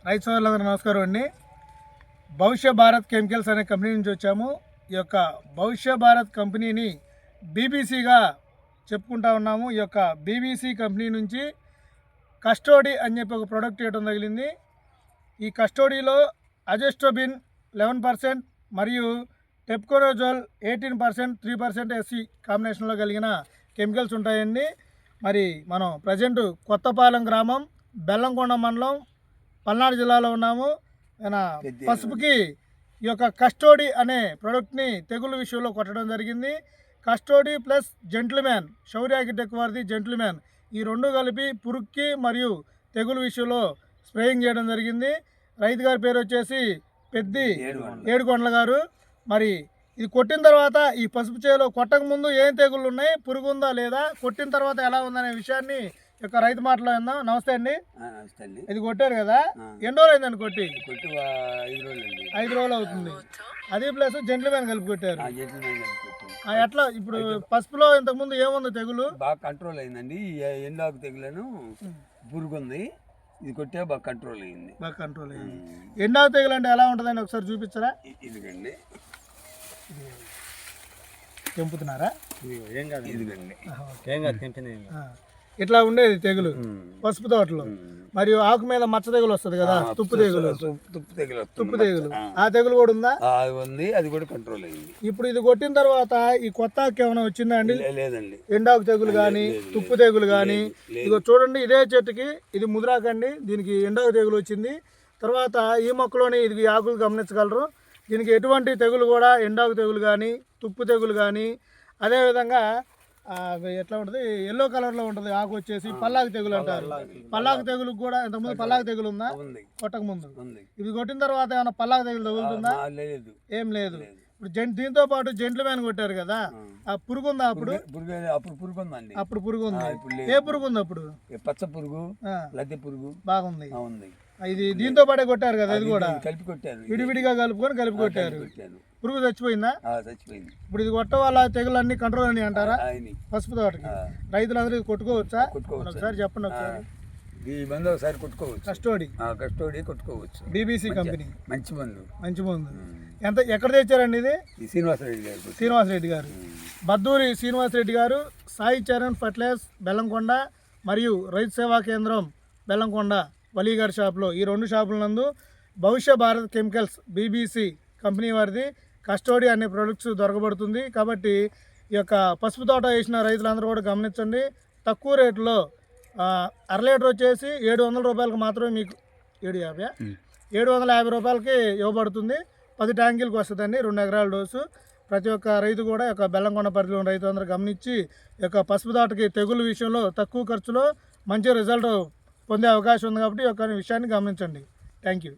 రైతు సోదరులందరూ నమస్కారం అండి. భవిష్య భారత్ కెమికల్స్ అనే కంపెనీ నుంచి వచ్చాము. ఈ యొక్క భవిష్య భారత్ కంపెనీని బీబీసీగా చెప్పుకుంటా ఉన్నాము. ఈ యొక్క బీబీసీ కంపెనీ నుంచి కస్టోడీ అని చెప్పి ఒక ప్రోడక్ట్ ఇవ్వడం తగిలింది. ఈ కస్టోడీలో అజెస్ట్రోబిన్ 11% మరియు టెప్కోరోజోల్ 18%, 3% ఎస్సీ కాంబినేషన్లో కలిగిన కెమికల్స్ ఉంటాయండి. మరి మనం ప్రజెంట్ కొత్తపాలెం గ్రామం, బెల్లంకొండ మండలం, పల్నాడు జిల్లాలో ఉన్నాము. పసుపుకి ఈ యొక్క కస్టోడీ అనే ప్రోడక్ట్ని తెగులు విషయంలో కొట్టడం జరిగింది. కస్టోడీ ప్లస్ జెంట్ల్మ్యాన్, శౌర్య అగ్రిటెక్ వారిది జెంట్ల్మ్యాన్, ఈ రెండు కలిపి పురుగుకి మరియు తెగులు విషయంలో స్ప్రేయింగ్ చేయడం జరిగింది. రైతు గారి పేరు వచ్చేసి పెద్ది ఏడుకొండల గారు. మరి ఇది కొట్టిన తర్వాత ఈ పసుపు చేలో కొట్టక ముందు ఏం తెగుళ్ళు ఉన్నాయి, పురుగు ఉందా లేదా, కొట్టిన తర్వాత ఎలా ఉందనే విషయాన్ని యొక్క రైతు మాటలో విందాం. నమస్తే అండి. ఇది కొట్టారు కదా, ఎన్ని రోజులు అయిందండి కొట్టి? 5 రోజులు అవుతుంది. అది ప్లస్ జెంట్ల్మ్యాన్ కలిపి కొట్టారు. ఎట్లా ఇప్పుడు పసుపులో ఇంతకుముందు ఏముంది తెగులు? బాగా కంట్రోల్ అయిందండి. ఎండాకు తెగులను పురుగు ఉంది, ఇది కొట్టే బాగా కంట్రోల్ అయింది. బాగా కంట్రోల్ అయింది. ఎండాకు తెగులు అంటే ఎలా ఉంటుందండి, ఒకసారి చూపించరా? ఇదిగండి, తెంపుతున్నారా? ఇట్లా ఉండేది తెగులు పసుపు తోటలో. మరియు ఆకు మీద మచ్చ తెగులు వస్తుంది కదా, తుప్పు తెగులు. ఆ తెగులు కూడా ఉందా? ఉంది, అది కూడా కంట్రోల్ అయింది. ఇప్పుడు ఇది కొట్టిన తర్వాత ఈ కొత్త ఆకు ఏమైనా వచ్చిందా అండి? లేదండి. ఎండాకు తెగులు కానీ తుప్పు తెగులు కానీ. ఇదిగో చూడండి, ఇదే చెట్టుకి ఇది ముదిరాకండి, దీనికి ఎండాకు తెగులు వచ్చింది. తర్వాత ఈ మొక్కలోని ఇది ఆకులు గమనించగలరు. దీనికి ఎటువంటి తెగులు కూడా, ఎండాకు తెగులు కానీ తుప్పు తెగులు కానీ, అదేవిధంగా ఎట్లా ఉంటుంది, ఎల్లో కలర్లో ఉంటుంది ఆకు వచ్చేసి పల్లాకు తెగులు అంటారు. పల్లాకు తెగులు కూడా ఇంతకుముందు పల్లాకు తెగులు ఉందా? కొట్టక ముందు. ఇది కొట్టిన తర్వాత ఏమైనా పల్లాకు తెగులు తగులుతుందా? ఏం లేదు. ఇప్పుడు దీంతో పాటు జెంట్ల్మ్యాన్ కొట్టారు కదా, ఆ పురుగు ఉందా? అప్పుడు పురుగు ఉందండి. అప్పుడు పురుగు ఉంది. ఏ పురుగు ఉంది అప్పుడు? పచ్చ పురుగు, లద్దె పురుగు బాగుంది. ఇది దీంతో పాటే కొట్టారు కదా, ఇది కూడా కలిపి కొట్టారు. విడివిడిగా కలిపి కొట్టారు. పురుగు చచ్చిపోయిందా? చచ్చిపోయింది. ఇప్పుడు ఇది కొట్ట వల్ల తెగులు అన్ని కంట్రోల్ అని అంటారా? పసుపు తోటకి రైతులందరూ ఇది కొట్టుకోవచ్చా? ఒకసారి చెప్పండి. ఒకసారి కొట్టుకోవచ్చు. కస్టోడీ కొట్టుకోవచ్చు. బీబీసీ కంపెనీ మంచి మందు. ఎక్కడ తెచ్చారండి ఇది? శ్రీనివాసరెడ్డి గారు, బద్దూరి శ్రీనివాసరెడ్డి గారు, సాయి చరణ్ ఫర్టిలైజర్స్ బెల్లంకొండ మరియు రైతు సేవా కేంద్రం బెల్లంకొండ వలీగారి షాప్లో, ఈ 2 షాపుల నందు భవిష్య భారత్ కెమికల్స్ బీబీసీ కంపెనీ వారిది కస్టోడీ అనే ప్రొడక్ట్స్ దొరకబడుతుంది. కాబట్టి ఈ యొక్క పసుపు తోట వేసిన రైతులందరూ కూడా గమనించండి. తక్కువ రేట్లో అర లీటర్ వచ్చేసి 700 రూపాయలకు మాత్రమే, మీకు 750 రూపాయలకి ఇవ్వబడుతుంది. 10 ట్యాంకీలకు వస్తుందండి, 2 ఎకరాల డోసు. ప్రతి ఒక్క రైతు కూడా యొక్క బెల్లంకొండ పరిధిలో రైతు అందరూ గమనించి ఈ యొక్క పసుపు తోటకి తెగులు విషయంలో తక్కువ ఖర్చులో మంచి రిజల్ట్ పొందే అవకాశం ఉంది. కాబట్టి ఈ యొక్క విషయాన్ని గమనించండి. Thank you.